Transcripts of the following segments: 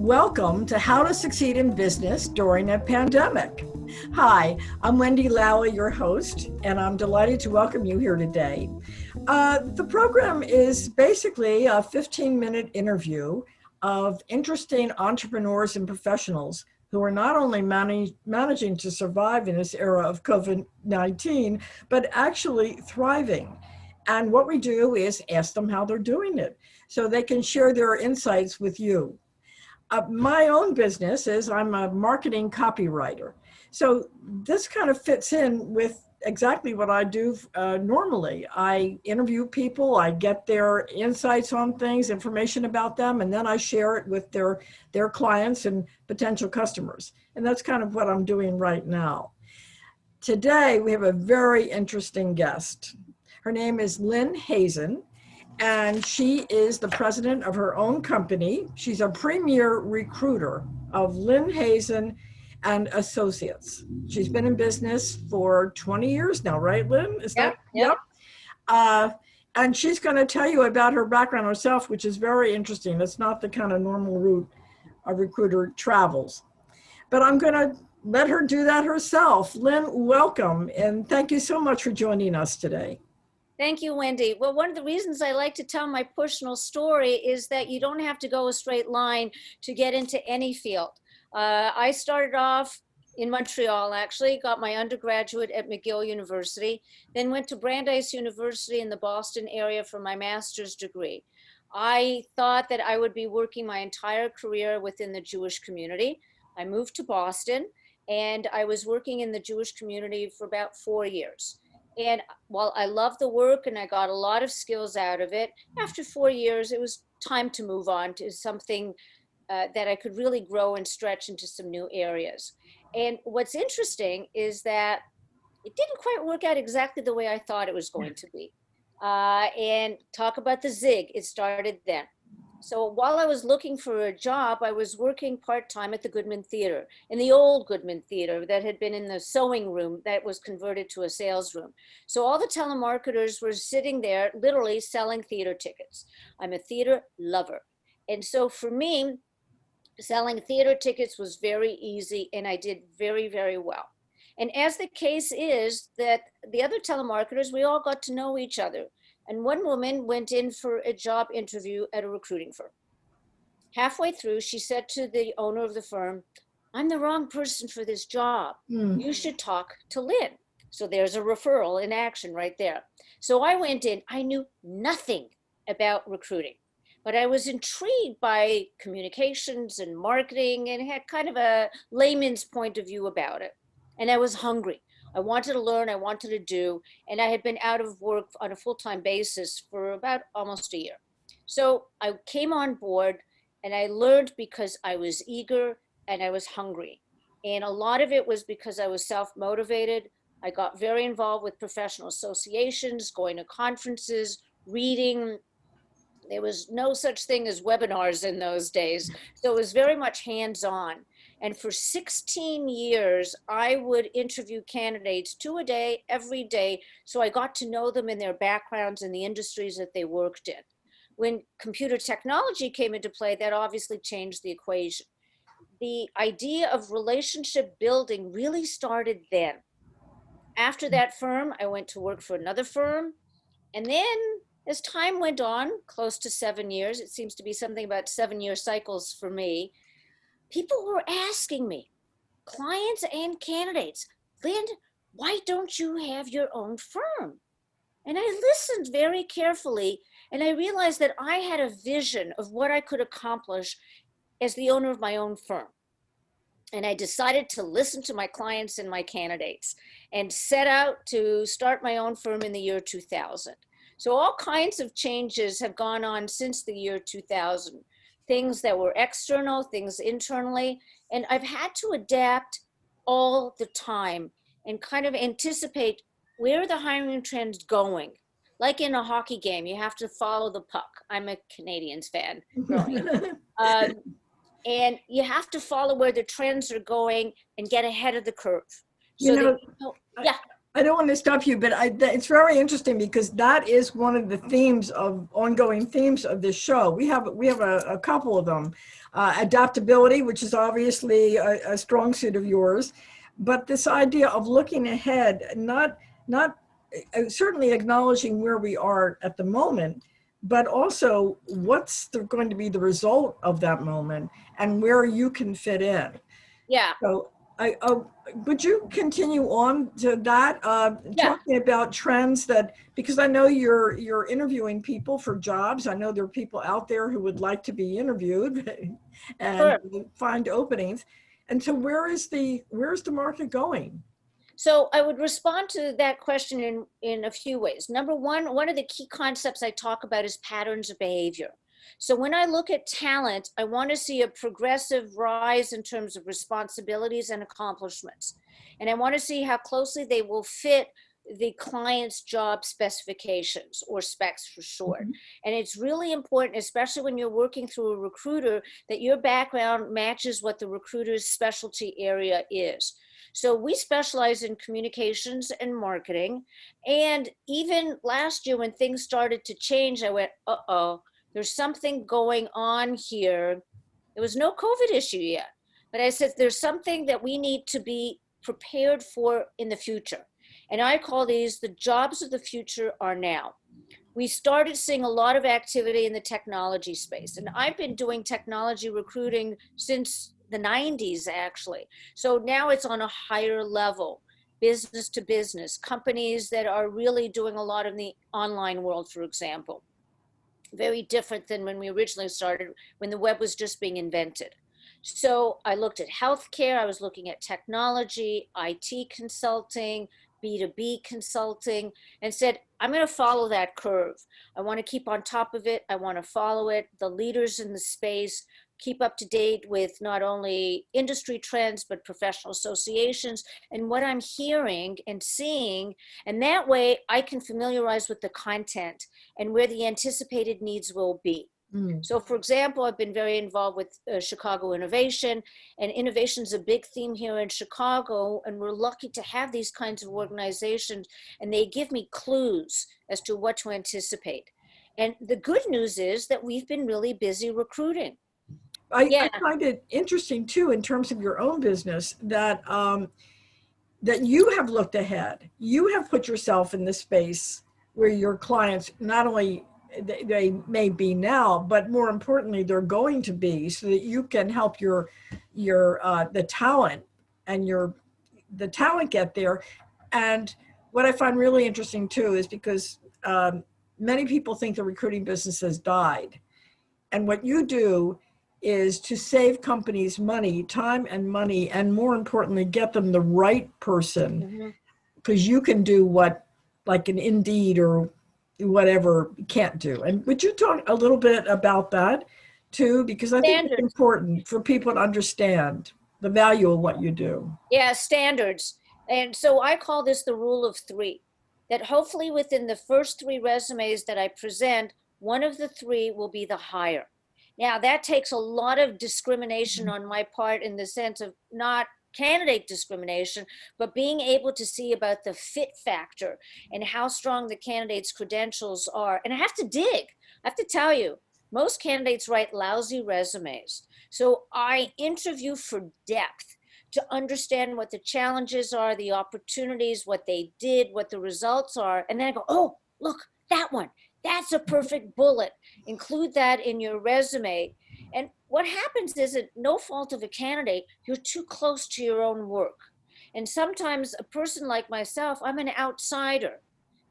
welcome to How to Succeed in Business During a Pandemic. Hi, I'm Wendy Lally, your host, and I'm delighted to welcome you here today. The program is basically a 15-minute interview of interesting entrepreneurs and professionals who are not only managing to survive in this era of COVID-19, but actually thriving. And what we do is ask them how they're doing it so they can share their insights with you. My own business is I'm a marketing copywriter. So this kind of fits in with exactly what I do normally. I interview people, I get their insights on things, information about them, and then I share it with their clients and potential customers. And that's kind of what I'm doing right now. Today, we have a very interesting guest. Her name is Lynn Hazan, and she is the president of her own company. She's a premier recruiter of Lynn Hazan and Associates. She's been in business for 20 years now, right, Lynn? Yep. And she's going to tell you about her background herself, which is very interesting. It's not the kind of normal route a recruiter travels. But I'm going to let her do that herself. Lynn, welcome, and thank you so much for joining us today. Thank you, Wendy. Well, one of the reasons I like to tell my personal story is that you don't have to go a straight line to get into any field. I started off in Montreal, actually, got my undergraduate at McGill University, then went to Brandeis University in the Boston area for my master's degree. I thought that I would be working my entire career within the Jewish community. I moved to Boston, and I was working in the Jewish community for about 4 years. And while I loved the work and I got a lot of skills out of it, after 4 years, it was time to move on to something that I could really grow and stretch into some new areas. And what's interesting is that it didn't quite work out exactly the way I thought it was going to be. And talk about the zig, it started then. So while I was looking for a job, I was working part-time at the Goodman Theater, in the old Goodman Theater that had been in the sewing room that was converted to a sales room. So all the telemarketers were sitting there literally selling theater tickets. I'm a theater lover. And so for me, selling theater tickets was very easy and I did very, very well. And as the case is that the other telemarketers, we all got to know each other. And one woman went in for a job interview at a recruiting firm. Halfway through, she said to the owner of the firm, "I'm the wrong person for this job. You should talk to Lynn." So there's a referral in action right there. So I went in, I knew nothing about recruiting, but I was intrigued by communications and marketing and had kind of a layman's point of view about it. And I was hungry. I wanted to learn, I wanted to do, and I had been out of work on a full-time basis for about almost a year. So I came on board and I learned because I was eager and I was hungry. And a lot of it was because I was self-motivated. I got very involved with professional associations, going to conferences, reading. There was no such thing as webinars in those days. So it was very much hands-on. And for 16 years, I would interview candidates 2 a day, every day. So I got to know them in their backgrounds and the industries that they worked in. When computer technology came into play, that obviously changed the equation. The idea of relationship building really started then. After that firm, I went to work for another firm. And then as time went on, close to 7 years, it seems to be something about 7-year cycles for me, people were asking me, clients and candidates, "Lynn, why don't you have your own firm?" And I listened very carefully and I realized that I had a vision of what I could accomplish as the owner of my own firm. And I decided to listen to my clients and my candidates and set out to start my own firm in the year 2000. So all kinds of changes have gone on since the year 2000. Things that were external, things internally, and I've had to adapt all the time and kind of anticipate where the hiring trend's going. Like in a hockey game, you have to follow the puck. I'm a Canadiens fan growing up. And you have to follow where the trends are going and get ahead of the curve. So You know, yeah. I don't want to stop you, but it's very interesting because that is one of the ongoing themes of this show. We have a couple of them. Adaptability, which is obviously a strong suit of yours, but this idea of looking ahead, not certainly acknowledging where we are at the moment, but also going to be the result of that moment and where you can fit in. Yeah, So, would you continue on to that, yeah, talking about trends because I know you're interviewing people for jobs. I know there are people out there who would like to be interviewed and sure. find openings. And so, where's the market going? So I would respond to that question in a few ways. Number one of the key concepts I talk about is patterns of behavior. So when I look at talent, I want to see a progressive rise in terms of responsibilities and accomplishments. And I want to see how closely they will fit the client's job specifications, or specs for short. Mhm. And it's really important, especially when you're working through a recruiter, that your background matches what the recruiter's specialty area is. So we specialize in communications and marketing. And even last year, when things started to change, I went, uh-oh, there's something going on here. There was no COVID issue yet. But I said, there's something that we need to be prepared for in the future. And I call these the jobs of the future are now. We started seeing a lot of activity in the technology space. And I've been doing technology recruiting since the 90s, actually. So now it's on a higher level, business to business, companies that are really doing a lot in the online world, for example. Very different than when we originally started, when the web was just being invented. So I looked at healthcare, I was looking at technology, IT consulting, B2B consulting, and said, I'm going to follow that curve. I want to keep on top of it. I want to follow it. The leaders in the space, keep up to date with not only industry trends, but professional associations and what I'm hearing and seeing. And that way I can familiarize with the content and where the anticipated needs will be. Mm. So, for example, I've been very involved with Chicago Innovation, and innovation is a big theme here in Chicago. And we're lucky to have these kinds of organizations, and they give me clues as to what to anticipate. And the good news is that we've been really busy recruiting. I Yeah, find it interesting too, in terms of your own business, that you have looked ahead. You have put yourself in the space where your clients not only they may be now, but more importantly, they're going to be, so that you can help your the talent and the talent get there. And what I find really interesting too is because many people think the recruiting business has died, and what you do is to save companies money, time and money, and more importantly, get them the right person, mhm. because you can do what like an Indeed or whatever can't do. And would you talk a little bit about that too? Because I think it's Standards. important for people to understand the value of what you do. Yeah, standards. And so I call this the rule of three, that hopefully within the first three resumes that I present, one of the three will be the hire. Now, that takes a lot of discrimination on my part, in the sense of not candidate discrimination, but being able to see about the fit factor and how strong the candidate's credentials are. And I have to dig. I have to tell you, most candidates write lousy resumes. So I interview for depth to understand what the challenges are, the opportunities, what they did, what the results are. And then I go, oh, look, that one. That's a perfect bullet. Include that in your resume. And what happens is, at no fault of a candidate, you're too close to your own work. And sometimes a person like myself, I'm an outsider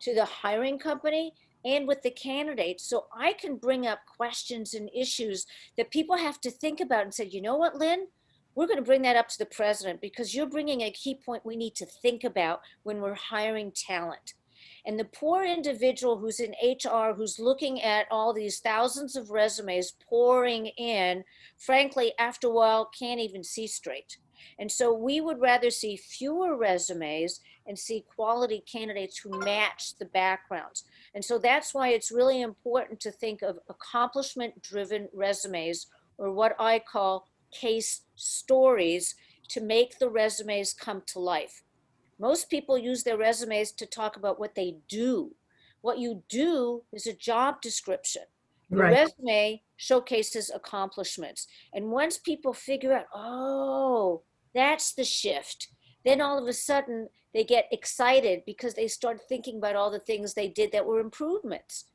to the hiring company and with the candidate. So I can bring up questions and issues that people have to think about and say, you know what, Lynn? We're going to bring that up to the president, because you're bringing a key point we need to think about when we're hiring talent. And the poor individual who's in HR, who's looking at all these thousands of resumes pouring in, frankly, after a while, can't even see straight. And so we would rather see fewer resumes and see quality candidates who match the backgrounds. And so that's why it's really important to think of accomplishment driven resumes, or what I call case stories, to make the resumes come to life. Most people use their resumes to talk about what they do. What you do is a job description. Your Right. resume showcases accomplishments. And once people figure out, oh, that's the shift, then all of a sudden they get excited because they start thinking about all the things they did that were improvements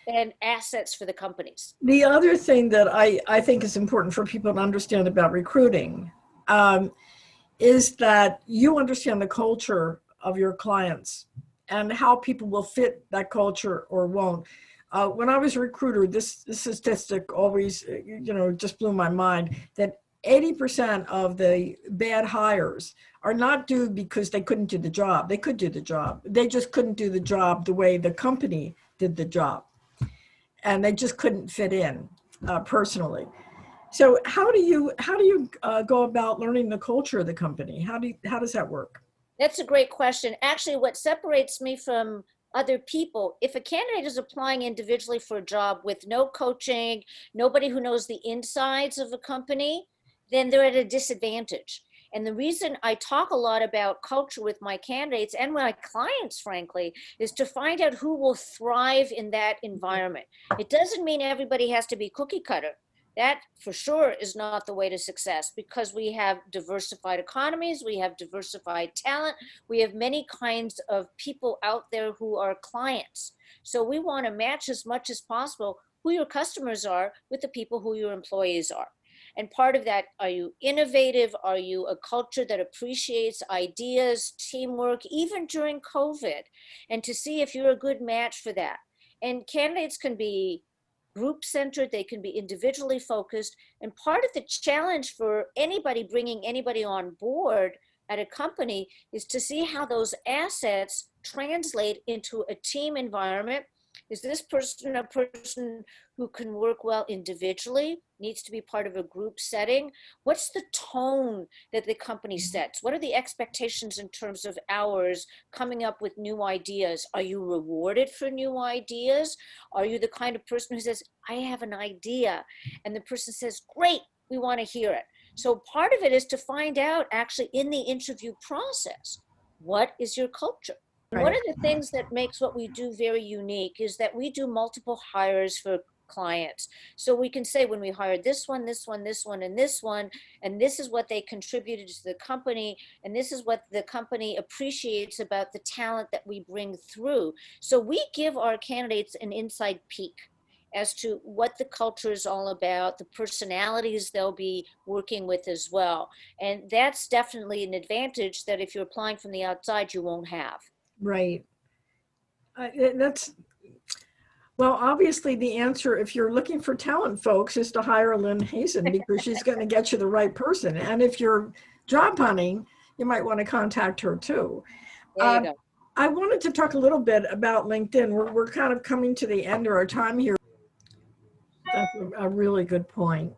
and assets for the companies. The other thing that I think is important for people to understand about recruiting is that you understand the culture of your clients and how people will fit that culture or won't. When I was a recruiter, this statistic always, just blew my mind that 80% of the bad hires are not due because they couldn't do the job. They could do the job. They just couldn't do the job the way the company did the job. And they just couldn't fit in personally. So how do you go about learning the culture of the company? How does that work? That's a great question. Actually, what separates me from other people, if a candidate is applying individually for a job with no coaching, nobody who knows the insides of a company, then they're at a disadvantage. And the reason I talk a lot about culture with my candidates and my clients, frankly, is to find out who will thrive in that environment. It doesn't mean everybody has to be cookie cutter. That for sure is not the way to success, because we have diversified economies, we have diversified talent, we have many kinds of people out there who are clients. So we want to match as much as possible who your customers are with the people who your employees are. And part of that, are you innovative? Are you a culture that appreciates ideas, teamwork, even during COVID? And to see if you're a good match for that. And candidates can be group-centered, they can be individually focused. And part of the challenge for anybody bringing anybody on board at a company is to see how those assets translate into a team environment. Is this person a person who can work well individually, needs to be part of a group setting? What's the tone that the company sets? What are the expectations in terms of hours, coming up with new ideas? Are you rewarded for new ideas? Are you the kind of person who says, I have an idea, and the person says, great, we want to hear it? So part of it is to find out actually in the interview process, what is your culture? Right. One of the things that makes what we do very unique is that we do multiple hires for clients. So we can say when we hired this one, this one, this one, and this one, and this is what they contributed to the company, and this is what the company appreciates about the talent that we bring through. So we give our candidates an inside peek as to what the culture is all about, the personalities they'll be working with as well. And that's definitely an advantage that if you're applying from the outside, you won't have. Right. Well, obviously the answer, if you're looking for talent, folks, is to hire Lynn Hazan, because she's going to get you the right person. And if you're job hunting, you might want to contact her too. There you go. I wanted to talk a little bit about LinkedIn. We're kind of coming to the end of our time here. That's a really good point.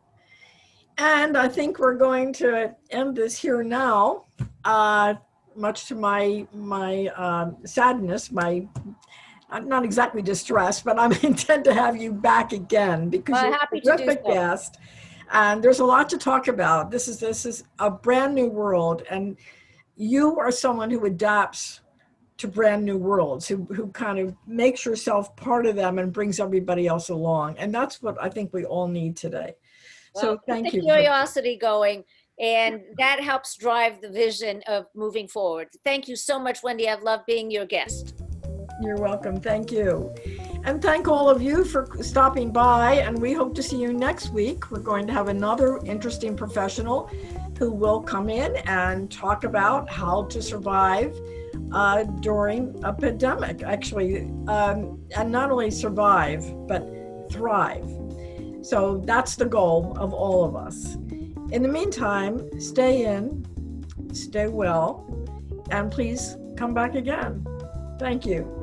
And I think we're going to end this here now. Much to my sadness, I'm not exactly distressed, but I'm intent to have you back again, because you're Happy a to do terrific so. guest, and there's a lot to talk about. This is a brand new world, and you are someone who adapts to brand new worlds, who kind of makes yourself part of them and brings everybody else along, and that's what I think we all need today. Well, So thank keep you. the curiosity going, and that helps drive the vision of moving forward. Thank you so much, Wendy. I've loved being your guest. You're welcome. Thank you. And thank all of you for stopping by, and we hope to see you next week. We're going to have another interesting professional who will come in and talk about how to survive during a pandemic, actually, and not only survive, but thrive. So that's the goal of all of us. In the meantime, stay in, stay well, and please come back again. Thank you.